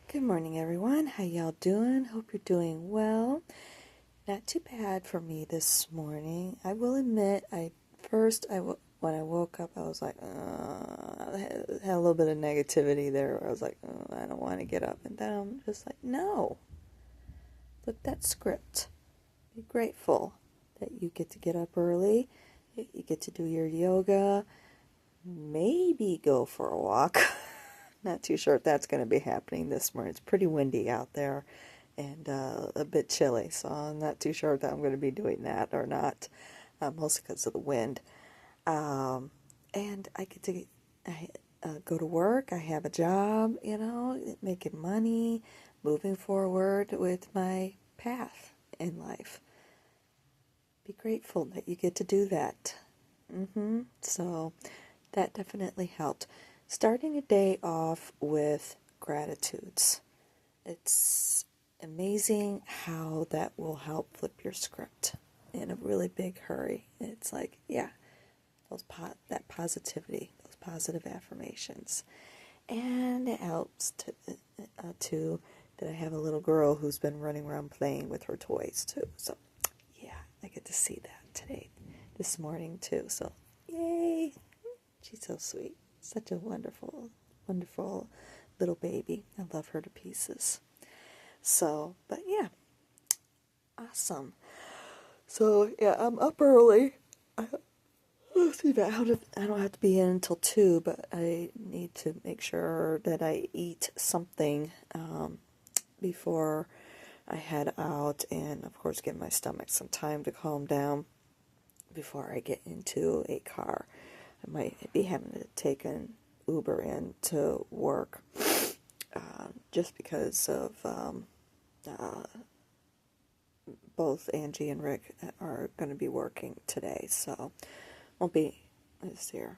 Good morning, everyone. How y'all doing? Hope you're doing well. Not too bad for me this morning. I will admit, when I woke up, I was like, I had a little bit of negativity there. Where I was like, I don't want to get up, and then I'm just like, no, flip that script. Be grateful that you get to get up early. You get to do your yoga. Maybe go for a walk. Not too sure if that's going to be happening this morning. It's pretty windy out there and a bit chilly, so I'm not too sure that I'm going to be doing that or not, mostly because of the wind. And I get to go to work. I have a job, making money, moving forward with my path in life. Be grateful that you get to do that. So that definitely helped. Starting a day off with gratitudes. It's amazing how that will help flip your script in a really big hurry. It's like, yeah, that positivity, those positive affirmations. And it helps too that I have a little girl who's been running around playing with her toys too. So, yeah, I get to see that this morning too. So, yay! She's so sweet. Such a wonderful, wonderful little baby. I love her to pieces. So, but yeah, awesome. So, yeah, I'm up early. I don't have to be in until 2, but I need to make sure that I eat something before I head out and, of course, give my stomach some time to calm down before I get into a car. I might be having to take an Uber in to work just because of both Angie and Rick are going to be working today, so won't be this year.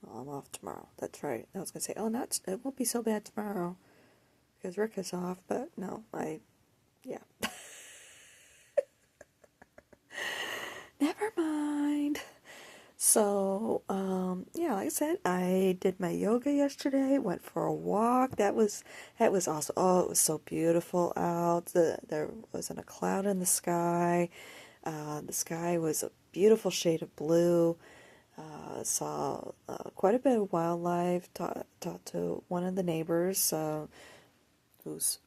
Well, I'm off tomorrow. That's right. I was going to say, it won't be so bad tomorrow because Rick is off, but no, yeah. Never mind. So, yeah, like I said, I did my yoga yesterday, went for a walk. That was awesome. Oh, it was so beautiful out. There wasn't a cloud in the sky. The sky was a beautiful shade of blue. Saw quite a bit of wildlife. Talked to one of the neighbors who's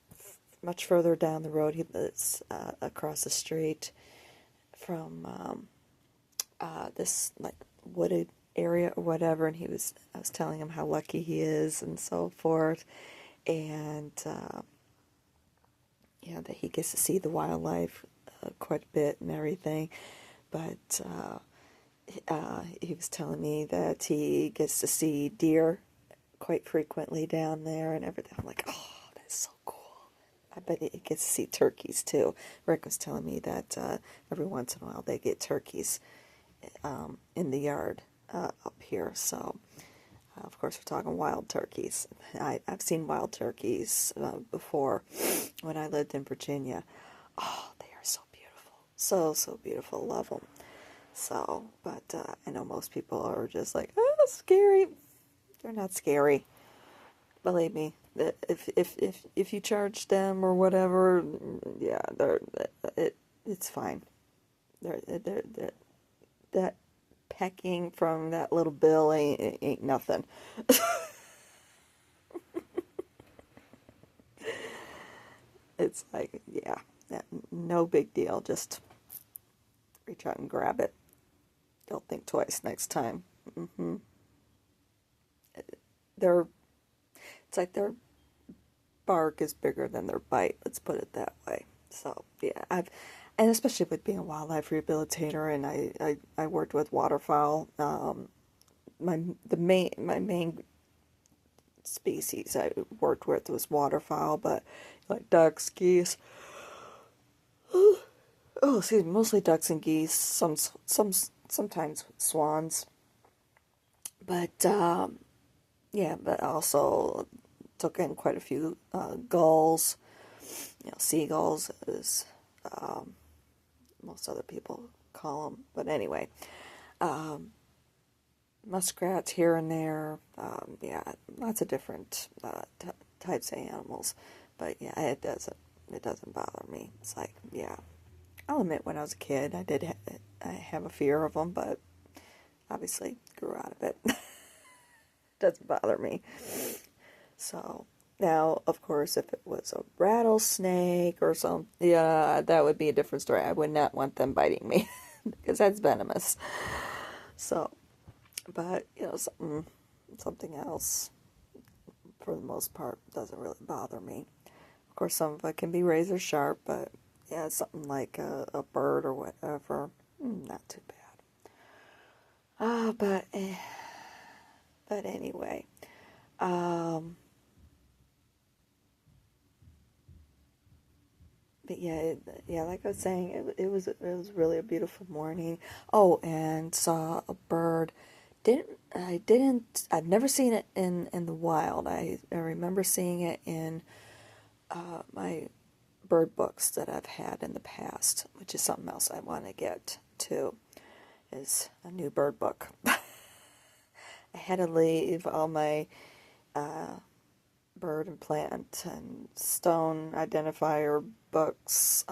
much further down the road. He lives across the street from this like wooded area or whatever, and I was telling him how lucky he is and so forth, and that he gets to see the wildlife quite a bit and everything, but he was telling me that he gets to see deer quite frequently down there and everything. I'm like, oh, that's so cool. I bet he gets to see turkeys too. Rick was telling me that every once in a while they get turkeys in the yard up here. So, of course, we're talking wild turkeys. I've seen wild turkeys before when I lived in Virginia. Oh, they are so beautiful. So, so beautiful. Love them. So, but I know most people are just like, oh, scary. They're not scary. Believe me, if you charge them or whatever, yeah, it's fine. They're that pecking from that little bill ain't nothing. It's like, yeah, no big deal. Just reach out and grab it. Don't think twice next time. They're It's like their bark is bigger than their bite. Let's put it that way. So yeah, and especially with being a wildlife rehabilitator, and I worked with waterfowl. My main species I worked with was waterfowl, but like ducks, geese. Oh, excuse me, mostly ducks and geese. Sometimes swans, but yeah, but also took in quite a few gulls. Seagulls, as most other people call them. But anyway, muskrats here and there. Yeah, lots of different types of animals. But yeah, it doesn't bother me. It's like, yeah, I'll admit when I was a kid, I have a fear of them, but obviously grew out of it. Doesn't bother me. So now, of course, if it was a rattlesnake or something, yeah, that would be a different story. I would not want them biting me because that's venomous. So, but something else, for the most part, doesn't really bother me. Of course, some of it can be razor sharp, but yeah, something like a bird or whatever, not too bad. But anyway, um, but yeah, like I was saying, it was really a beautiful morning. Oh, and saw a bird. I've never seen it in the wild. I remember seeing it in my bird books that I've had in the past, which is something else I want to get to, is a new bird book. I had to leave all my bird and plant and stone identifier books,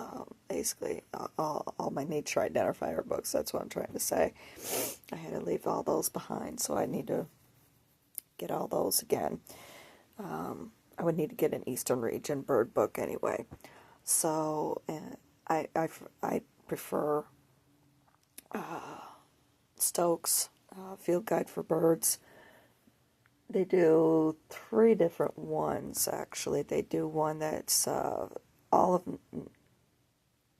basically all my nature identifier books, that's what I'm trying to say. I had to leave all those behind, so I need to get all those again. I would need to get an Eastern Region bird book anyway. So I prefer Stokes Field Guide for Birds. They do 3 different ones, actually. They do one that's all of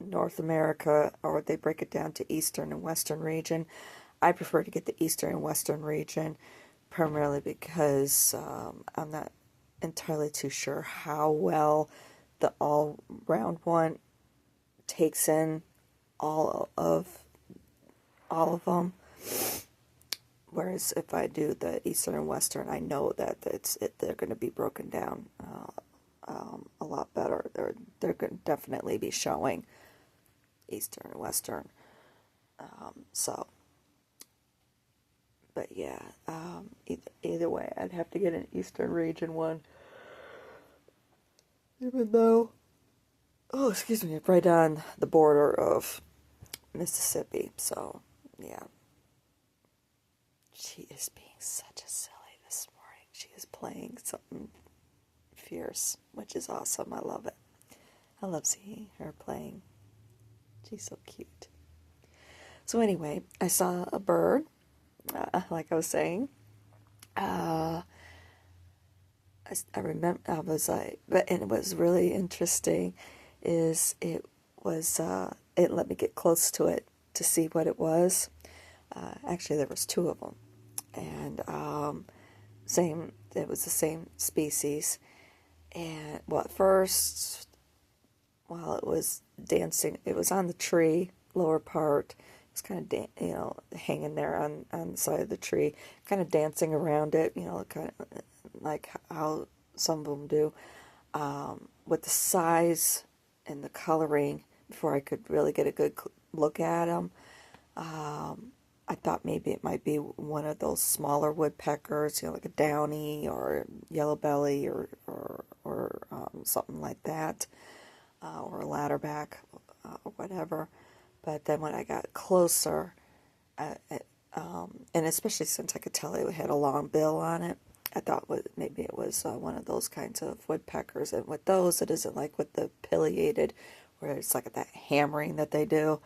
North America, or they break it down to Eastern and Western region. I prefer to get the Eastern and Western region, primarily because I'm not entirely too sure how well the all-round one takes in all of them. Whereas if I do the Eastern and Western, I know that they're going to be broken down a lot better. They're going to definitely be showing Eastern and Western. So, but yeah, either way, I'd have to get an Eastern region one, even though, oh, excuse me, right on the border of Mississippi. So, yeah. She is being such a silly this morning. She is playing something fierce, which is awesome. I love it. I love seeing her playing. She's so cute. So anyway, I saw a bird, like I was saying. I remember, I was like, and it was really interesting, is it was, it let me get close to it to see what it was. Actually, there was 2 of them. And it was the same species. And well, at first, while it was dancing, it was on the tree, lower part. It was kind of, hanging there on the side of the tree, kind of dancing around it, kind of like how some of them do, with the size and the coloring. Before I could really get a good look at them, I thought maybe it might be one of those smaller woodpeckers, like a downy or yellow belly or something like that, or a ladderback, or whatever. But then when I got closer, and especially since I could tell it had a long bill on it, I thought maybe it was one of those kinds of woodpeckers. And with those, it isn't like with the pileated, where it's like that hammering that they do.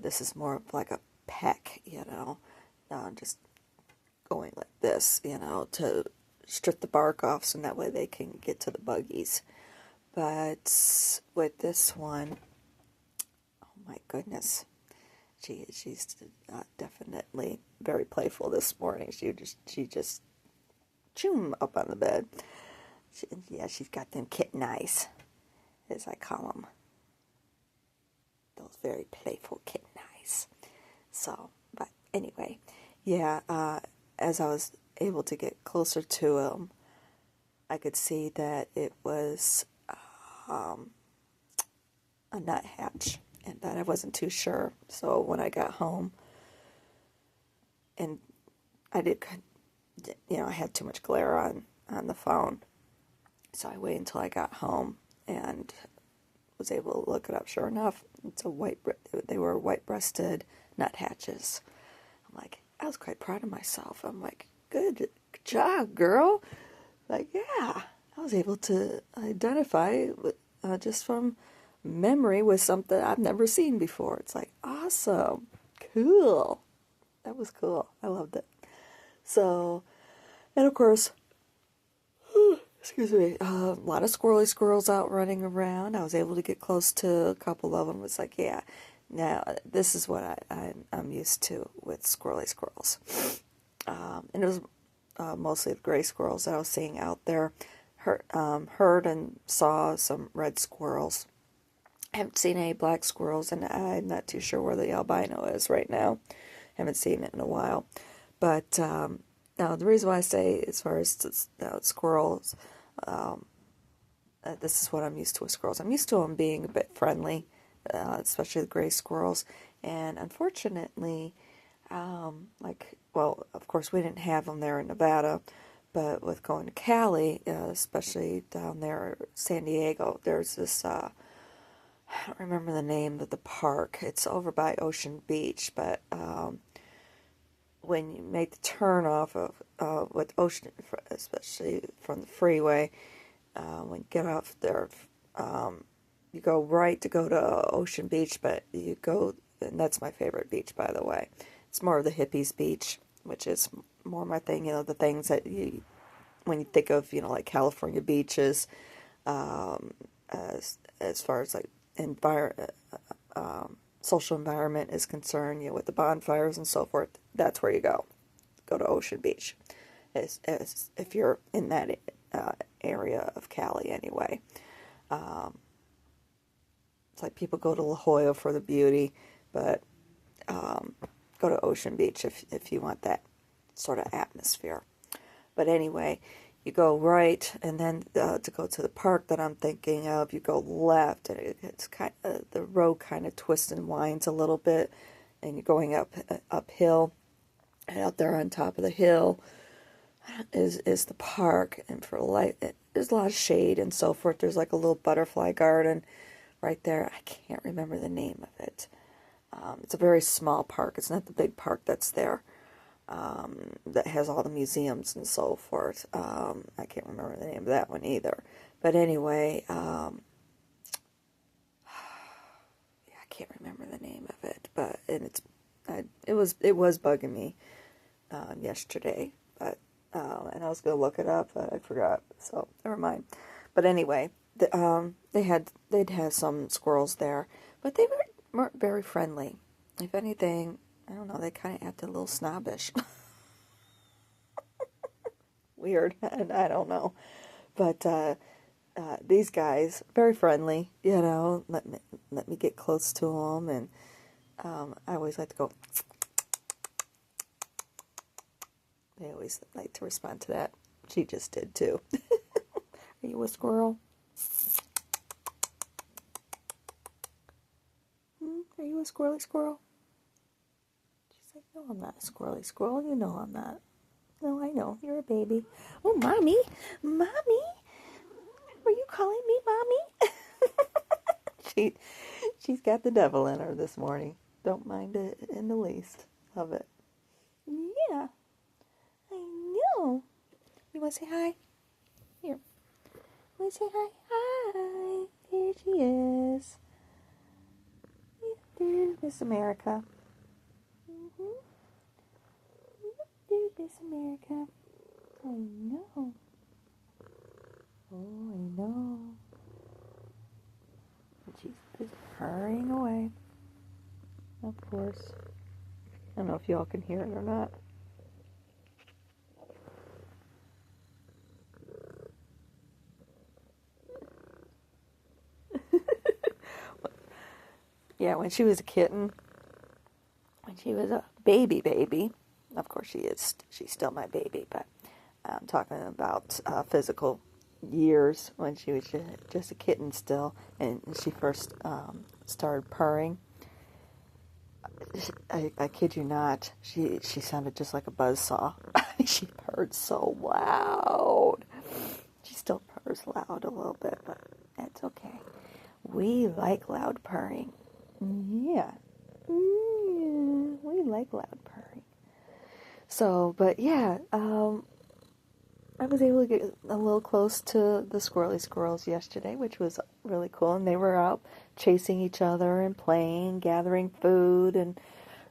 This is more of like a peck, just going like this, to strip the bark off so that way they can get to the buggies. But with this one, oh my goodness, she's definitely very playful this morning. She just choom up on the bed. She's got them kitten eyes, as I call them. Those very playful kitten eyes. So, but anyway, as I was able to get closer to him, I could see that it was a nuthatch, but I wasn't too sure. So when I got home, and I I had too much glare on the phone, so I waited until I got home and was able to look it up. Sure enough, they were white-breasted nuthatches. I'm like, I was quite proud of myself. I'm like, good job, girl. Like, yeah, I was able to identify just from memory with something I've never seen before. It's like, awesome, cool. That was cool. I loved it. So, and of course, excuse me, a lot of squirrels out running around. I was able to get close to a couple of them. It's like, yeah, now this is what I'm used to with squirrels. And it was mostly the gray squirrels that I was seeing out there. Heard and saw some red squirrels. I haven't seen any black squirrels, and I'm not too sure where the albino is right now. Haven't seen it in a while. But now the reason why I say as far as squirrels, this is what I'm used to with squirrels. I'm used to them being a bit friendly, especially the gray squirrels. And unfortunately, well, of course we didn't have them there in Nevada, but with going to Cali, especially down there, San Diego, there's this, I don't remember the name of the park. It's over by Ocean Beach, but when you make the turn off of with Ocean, especially from the freeway, when you get off there, you go right to go to Ocean Beach, but you go, and that's my favorite beach, by the way. It's more of the hippies beach, which is more my thing, the things that when you think of, like California beaches, as far as like social environment is concerned, with the bonfires and so forth, that's where you go to Ocean Beach, as if you're in that area of Cali anyway. It's like people go to La Jolla for the beauty, but go to Ocean Beach if you want that sort of atmosphere. But anyway, you go right, and then to go to the park that I'm thinking of, you go left, and it's kind of, the road kind of twists and winds a little bit, and you're going uphill, and out there on top of the hill is the park, and there's a lot of shade and so forth. There's like a little butterfly garden right there. I can't remember the name of it. It's a very small park. It's not the big park that's there. That has all the museums and so forth. I can't remember the name of that one either. But anyway, I can't remember the name of it. But it was bugging me yesterday. But and I was gonna look it up, but I forgot. So never mind. But anyway, they'd have some squirrels there, but they weren't very friendly. If anything, I don't know, they kind of acted a little snobbish. Weird, and I don't know. But these guys, very friendly, let me get close to them, and I always like to go. They always like to respond to that. She just did too. Are you a squirrel? Are you a squirrely squirrel? She's like, no, I'm not a squirrely squirrel. You know I'm not. No, I know. You're a baby. Oh, Mommy. Mommy. Were you calling me Mommy? She's got the devil in her this morning. Don't mind it in the least. Love it. Yeah. I know. You want to say hi? Here. Want to say hi? Hi. Here she is. Miss America. Miss America. I know. Oh, I know. And she's just hurrying away. Of course. I don't know if y'all can hear it or not. Yeah, when she was a kitten, when she was a baby, of course she's still my baby, but I'm talking about physical years when she was just a kitten still, and she first started purring. I kid you not, she sounded just like a buzzsaw. She purred so loud. She still purr's loud a little bit, but that's okay. We like loud purring. Yeah. We like loud purring. So, but yeah, I was able to get a little close to the squirrely squirrels yesterday, which was really cool. And they were out chasing each other and playing, gathering food, and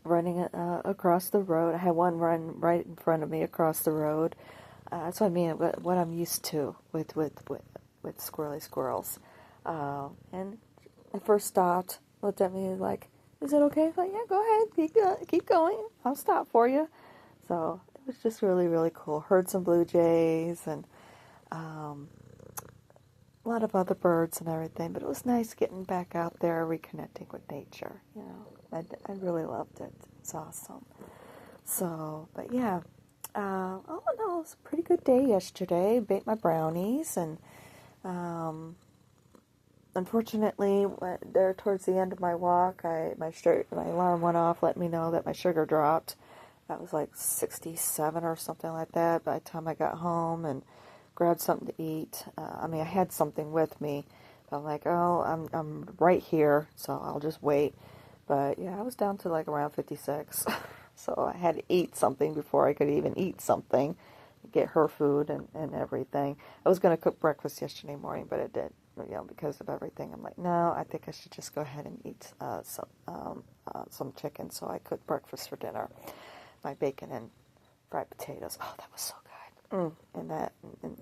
running across the road. I had one run right in front of me across the road. That's what I mean. What I'm used to with squirrely squirrels. And I first stopped, looked at me like, "Is it okay?" I was like, "Yeah, go ahead, keep going. I'll stop for you." So it was just really, really cool. Heard some blue jays and a lot of other birds and everything, but it was nice getting back out there, reconnecting with nature. You know, I really loved it. It's awesome. So, but yeah, all in all, it was a pretty good day yesterday. Baked my brownies, and unfortunately, there towards the end of my walk, my alarm went off, let me know that my sugar dropped. That was like 67 or something like that by the time I got home and grabbed something to eat. I mean, I had something with me, but I'm like, oh, I'm right here, so I'll just wait. But yeah, I was down to like around 56, so I had to eat something before I could even eat something, get her food and everything. I was going to cook breakfast yesterday morning, but it did, you know, because of everything. I'm like, no, I think I should just go ahead and eat some chicken. So I cooked breakfast for dinner. My bacon and fried potatoes. Oh, that was so good. And that and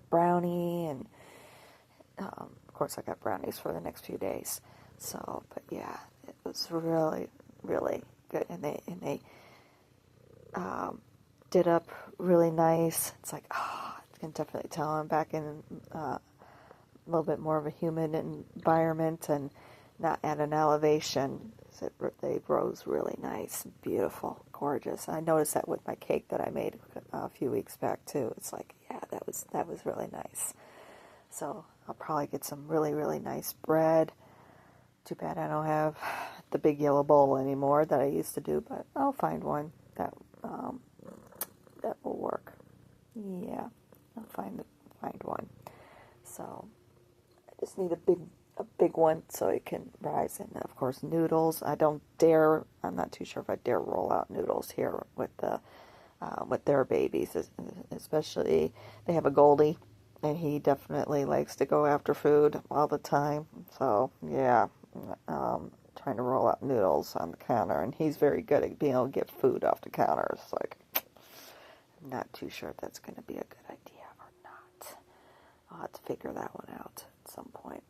brownie, and of course I got brownies for the next few days. So, but yeah, it was really, really good. And they did up really nice. It's like, oh, I can definitely tell I'm back in a little bit more of a humid environment and not at an elevation. They rose really nice, beautiful, gorgeous. I noticed that with my cake that I made a few weeks back too. It's like, yeah, that was really nice. So I'll probably get some really, really nice bread. Too bad I don't have the big yellow bowl anymore that I used to do, but I'll find one that will work. Yeah, I'll find one. So I just need a big one so it can rise. And of course, noodles. I'm not too sure if I dare roll out noodles here with their babies, especially they have a Goldie, and he definitely likes to go after food all the time. So yeah, trying to roll out noodles on the counter, and he's very good at being able to get food off the counter. It's like, I'm not too sure if that's going to be a good idea or not. I'll have to figure that one out at some point.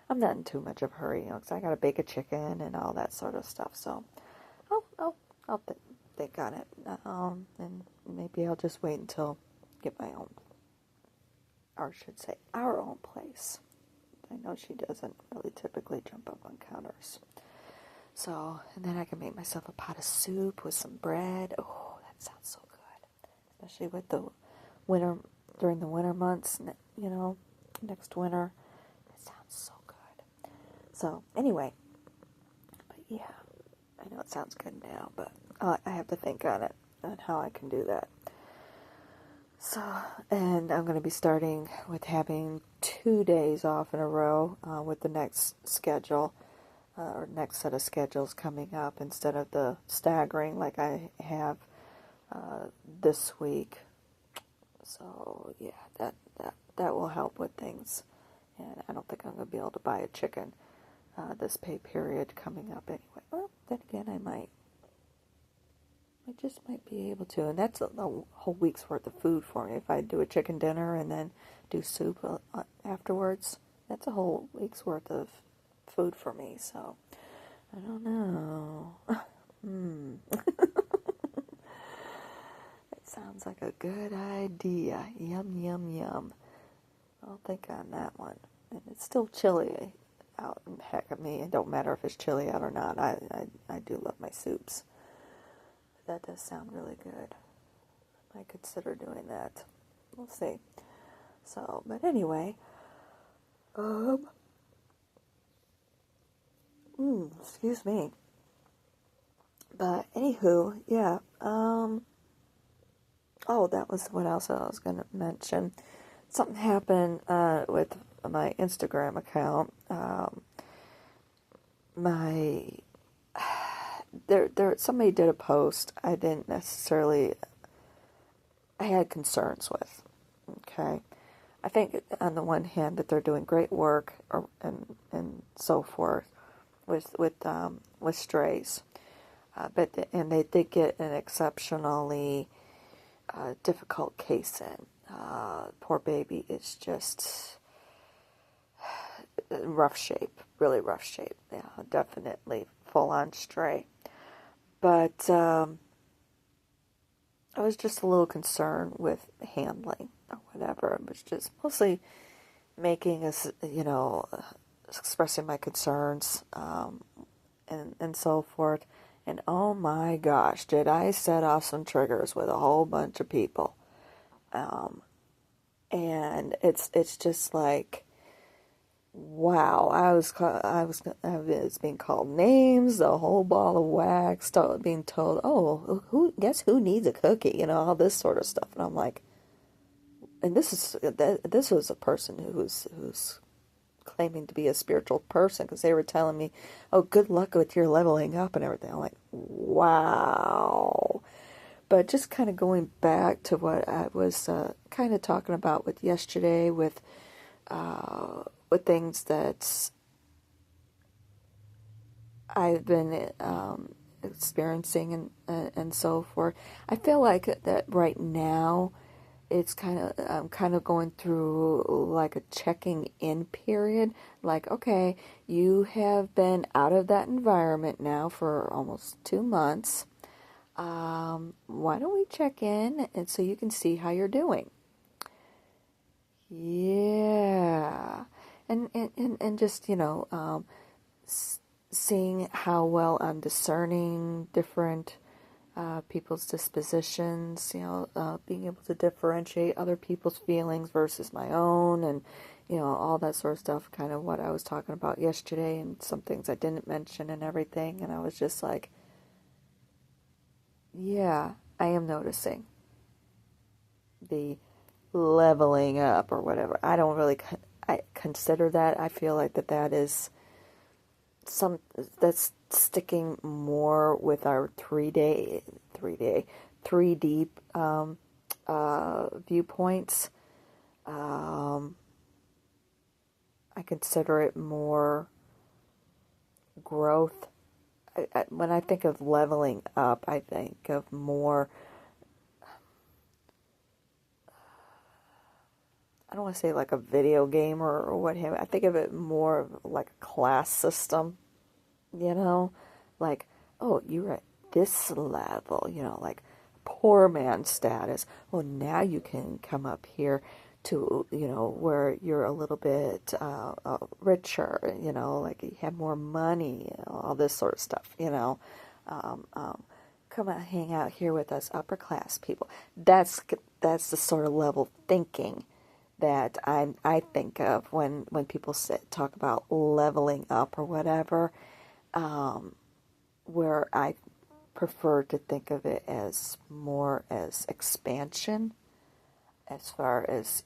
I'm not in too much of a hurry, you know, because I got to bake a chicken and all that sort of stuff. So I'll think on it, and maybe I'll just wait until get my own, or I should say our own place. I know she doesn't really typically jump up on counters. So, and then I can make myself a pot of soup with some bread. Oh, that sounds so good, especially with the winter, during the winter months. You know, next winter, it sounds so good. So anyway, but yeah, I know it sounds good now, but I have to think on it, on how I can do that. So, and I'm going to be starting with having 2 days off in a row with the next schedule, or next set of schedules coming up, instead of the staggering like I have this week. So yeah, that will help with things. And I don't think I'm going to be able to buy a chicken this pay period coming up anyway. Well, then again, I might. I just might be able to. And that's a whole week's worth of food for me. If I do a chicken dinner and then do soup afterwards, that's a whole week's worth of food for me. So, I don't know. It sounds like a good idea. Yum, yum, yum. I'll think on that one. And it's still chilly out. And heck, I mean, it don't matter if it's chilly out or not. I do love my soups. That does sound really good. I might consider doing that. We'll see. So, but anyway, excuse me. But anywho, yeah. Oh, that was what else I was going to mention. something happened with my Instagram account. My somebody did a post I didn't necessarily, I had concerns with. Okay, I think on the one hand that they're doing great work and so forth with strays, and they did get an exceptionally difficult case in. Poor baby is just in rough shape, really rough shape. Yeah, definitely full on stray. But I was just a little concerned with handling or whatever. It was just mostly making us, expressing my concerns and so forth. And oh my gosh, did I set off some triggers with a whole bunch of people. And it's just like, wow, I was being called names, the whole ball of wax, being told, oh, guess who needs a cookie, all this sort of stuff. And I'm like, and this was a person who's claiming to be a spiritual person, because they were telling me, oh, good luck with your leveling up and everything. I'm like, wow. But just kind of going back to what I was kind of talking about with yesterday, with things that I've been experiencing and so forth. I feel like that right now, I'm kind of going through like a checking in period. Like, okay, you have been out of that environment now for almost 2 months. Why don't we check in and so you can see how you're doing? Yeah. And just, seeing how well I'm discerning different people's dispositions, being able to differentiate other people's feelings versus my own, and, all that sort of stuff, kind of what I was talking about yesterday, and some things I didn't mention and everything. And I was just like, yeah, I am noticing the leveling up or whatever. I don't really I consider that. I feel like that is that's sticking more with our 3D viewpoints. I consider it more growth. When I think of leveling up, I think of more, I don't want to say like a video game or what have you. I think of it more of like a class system, like, oh, you're at this level, like poor man status. Well, now you can come up here to, where you're a little bit richer, like you have more money, all this sort of stuff, Um, um, come and hang out here with us upper class people. That's the sort of level thinking that I think of when people talk about leveling up or whatever, where I prefer to think of it as more as expansion, as far as,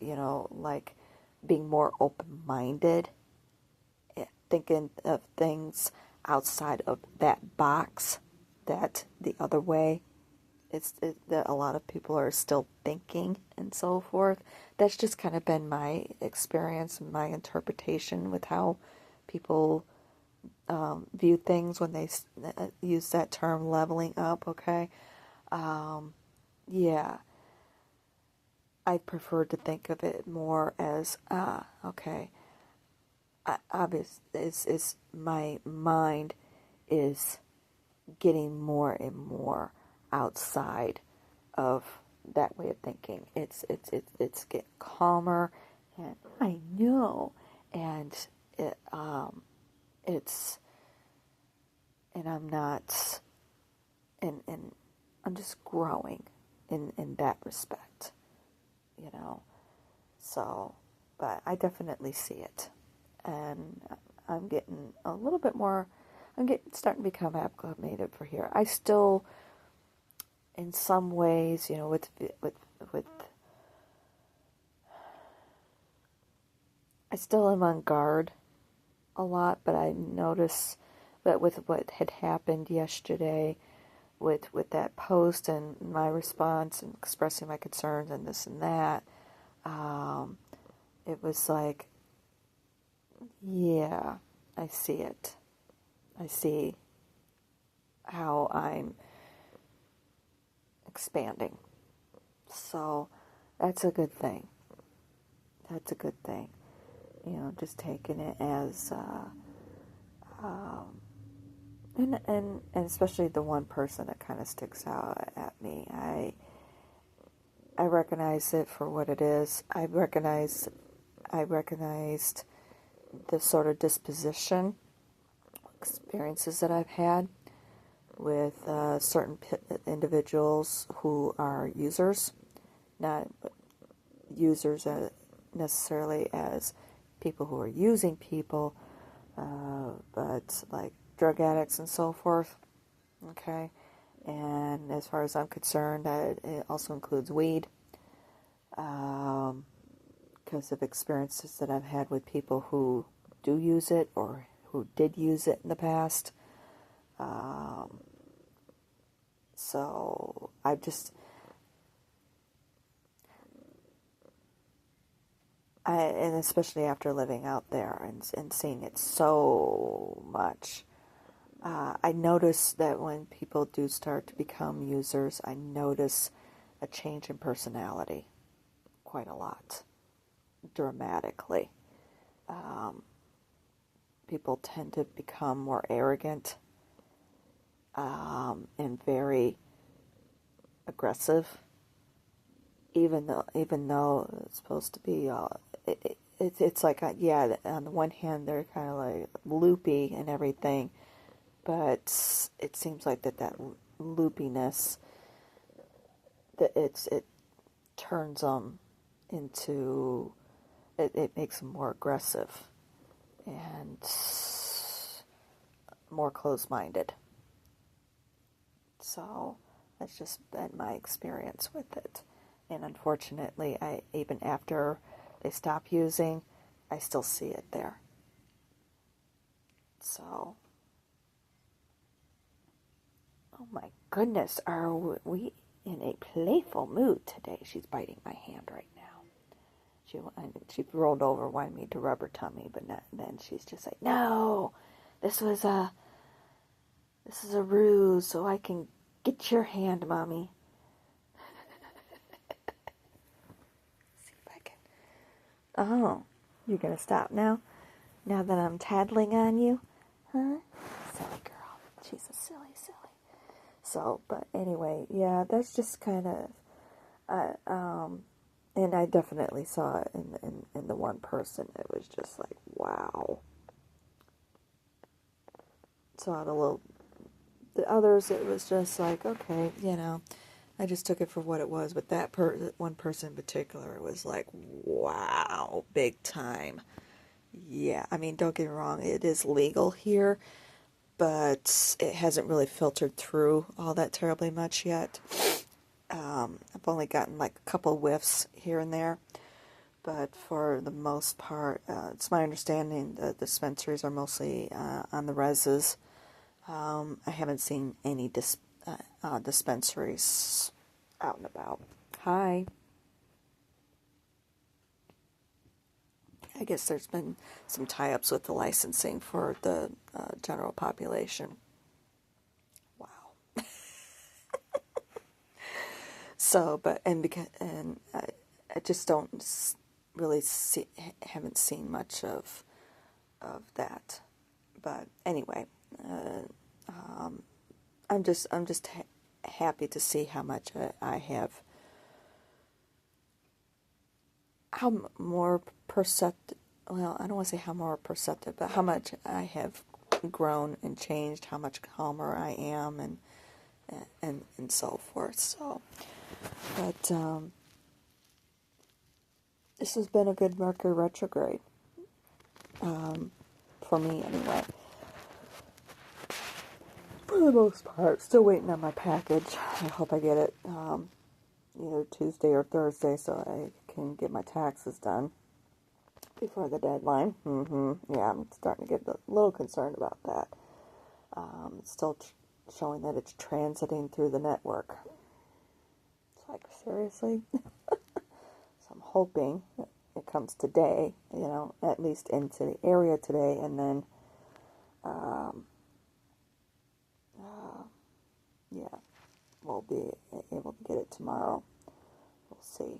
like being more open-minded, thinking of things outside of that box that the other way that a lot of people are still thinking and so forth. That's just kind of been my experience and my interpretation with how people view things when they use that term leveling up, okay? Yeah, I prefer to think of it more as, okay, obvious is my mind is getting more and more outside of that way of thinking. It's getting calmer, and I know, and it's and I'm not, and I'm just growing in that respect, you know. So, but I definitely see it, and I'm getting a little bit more. Starting to become acclimated for here. I still, in some ways, with I still am on guard a lot, but I notice that with what had happened yesterday, with that post and my response and expressing my concerns and this and that, it was like, yeah, I see it. I see how I'm expanding. So that's a good thing. That's a good thing. Just taking it as, and especially the one person that kind of sticks out at me. I recognize it for what it is. I recognized the sort of disposition experiences that I've had with certain individuals who are users, not users necessarily as people who are using people, but like drug addicts and so forth. Okay, and as far as I'm concerned, it also includes weed, because of experiences that I've had with people who do use it or who did use it in the past. So and especially after living out there and seeing it so much, I notice that when people do start to become users, I notice a change in personality quite a lot, dramatically. People tend to become more arrogant, and very aggressive, even though it's supposed to be, it's like, yeah, on the one hand they're kind of like loopy and everything, but it seems like that loopiness, that it turns them into, it makes them more aggressive and more closed-minded. So that's just been my experience with it. And unfortunately, even after they stop using, I still see it there. So, oh my goodness, are we in a playful mood today? She's biting my hand right now. She rolled over, wanted me to rub her tummy, but then she's just like, no, this is a ruse so I can get your hand, Mommy. See if I can. Oh, you're gonna stop now? Now that I'm tattling on you? Huh? Silly girl. She's a silly. So, but anyway, yeah, that's just kind of, and I definitely saw it in the one person. It was just like, wow. Saw the others, it was just like, okay, I just took it for what it was. But that one person in particular, it was like, wow, big time. Yeah, I mean, don't get me wrong, it is legal here, but it hasn't really filtered through all that terribly much yet. I've only gotten like a couple whiffs here and there, but for the most part, it's my understanding that the dispensaries are mostly on the reses. I haven't seen any dispensaries out and about. Hi. I guess there's been some tie-ups with the licensing for the general population. Wow. So, but I just don't really haven't seen much of that. But anyway, I'm just happy to see how much I have, how more perceptive. Well, I don't want to say how more perceptive, but how much I have grown and changed. How much calmer I am, and so forth. So, but this has been a good Mercury retrograde, for me anyway. For the most part, still waiting on my package. I hope I get it either Tuesday or Thursday so I can get my taxes done. before the deadline. Yeah, I'm starting to get a little concerned about that. It's still showing that it's transiting through the network. It's like, seriously? So I'm hoping it comes today, at least into the area today, and then, yeah, we'll be able to get it tomorrow. We'll see.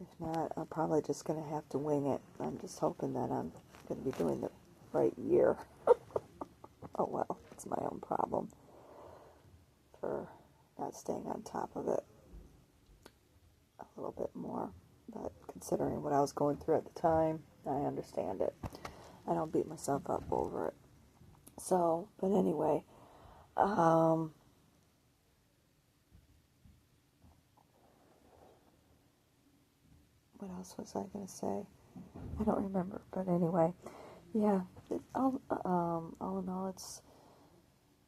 If not, I'm probably just going to have to wing it. I'm just hoping that I'm going to be doing the right year. Oh well, it's my own problem for not staying on top of it a little bit more. But considering what I was going through at the time, I understand it. I don't beat myself up over it. So, but anyway, what else was I going to say? I don't remember. But anyway, yeah, all in all, it's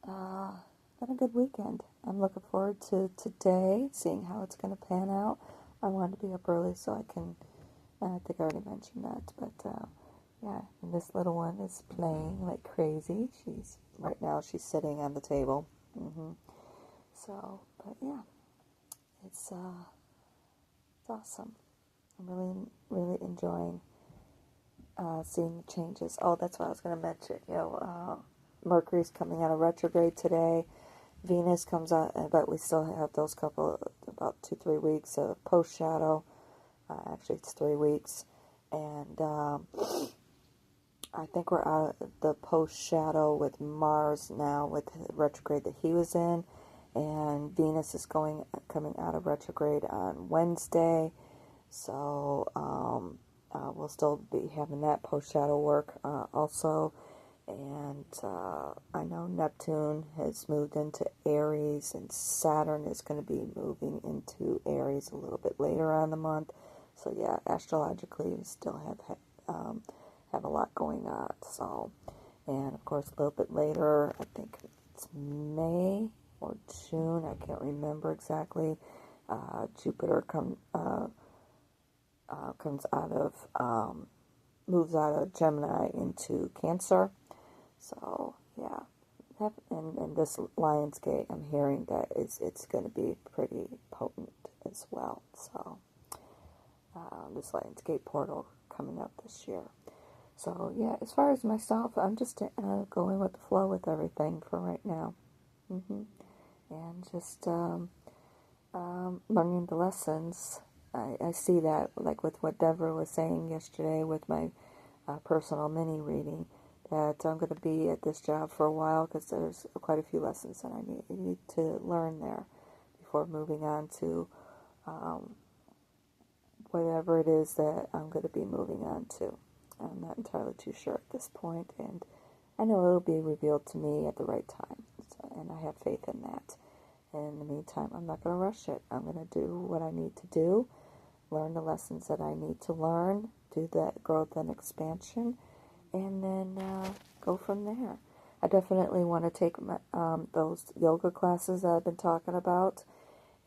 been a good weekend. I'm looking forward to today, seeing how it's going to pan out. I wanted to be up early so I can, I think I already mentioned that, but yeah, and this little one is playing like crazy. Right now she's sitting on the table. So, but yeah, it's awesome. I'm really, really enjoying seeing the changes. Oh, that's what I was going to mention. Mercury's coming out of retrograde today. Venus comes out, but we still have those about 2-3 weeks of post shadow. Actually, it's 3 weeks, and I think we're out of the post shadow with Mars now with the retrograde that he was in, and Venus is coming out of retrograde on Wednesday. So we'll still be having that post shadow work also. And I know Neptune has moved into Aries, and Saturn is going to be moving into Aries a little bit later on in the month. So yeah, astrologically, we still have a lot going on. So, and of course, a little bit later, I think it's May or June, I can't remember exactly. Jupiter comes out of moves out of Gemini into Cancer. So, yeah. And this Lionsgate, I'm hearing that it's going to be pretty potent as well. So, this Lionsgate portal coming up this year. So, yeah, as far as myself, I'm just going with the flow with everything for right now. And just learning the lessons. I see that, like with what Deborah was saying yesterday with my personal mini reading, that I'm going to be at this job for a while because there's quite a few lessons that I need to learn there before moving on to whatever it is that I'm going to be moving on to. I'm not entirely too sure at this point, and I know it'll be revealed to me at the right time, and I have faith in that. And in the meantime, I'm not going to rush it. I'm going to do what I need to do, learn the lessons that I need to learn, do that growth and expansion, and then go from there. I definitely want to take those yoga classes that I've been talking about.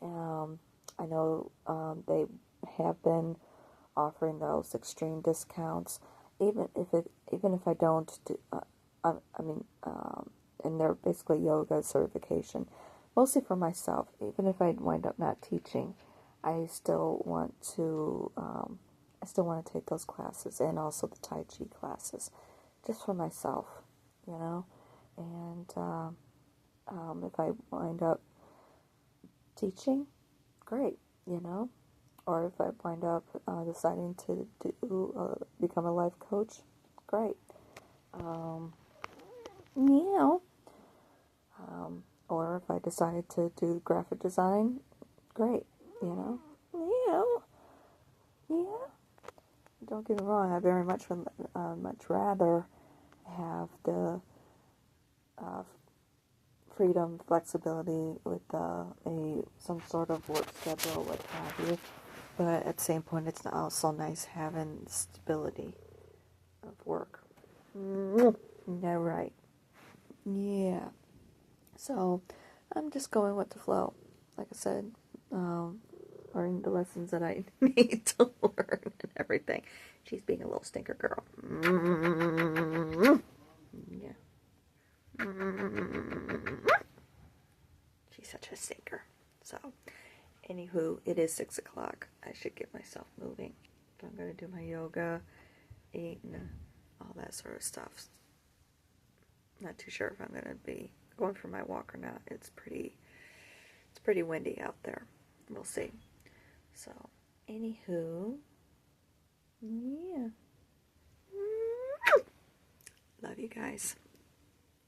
I know they have been offering those extreme discounts, even if I don't do. And they're basically yoga certification, mostly for myself. Even if I wind up not teaching, I still want to. I still want to take those classes, and also the Tai Chi classes, just for myself, And if I wind up teaching, great, Or if I wind up deciding to become a life coach, great. Yeah. Or if I decide to do graphic design, great, Yeah. Yeah. Don't get me wrong, I very much rather have the freedom, flexibility with some sort of work schedule, what have you. But at the same point, it's also nice having stability of work. Yeah, right. Yeah. So, I'm just going with the flow. Like I said, learn the lessons that I need to learn and everything. She's being a little stinker girl. Yeah. She's such a stinker. So, anywho, it is 6 o'clock. I should get myself moving. I'm going to do my yoga, eat, and all that sort of stuff. Not too sure if I'm going to be going for my walk or not. It's pretty windy out there. We'll see. So, anywho, yeah. Love you guys.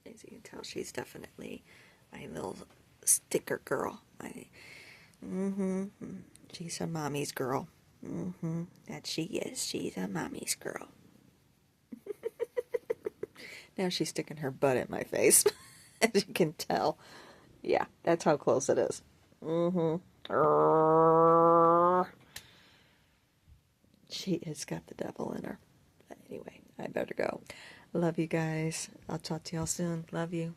As you can tell, she's definitely my little sticker girl. She's a mommy's girl. That she is. She's a mommy's girl. Now she's sticking her butt in my face, as you can tell. Yeah, that's how close it is. She has got the devil in her. But anyway, I better go. Love you guys. I'll talk to y'all soon. Love you.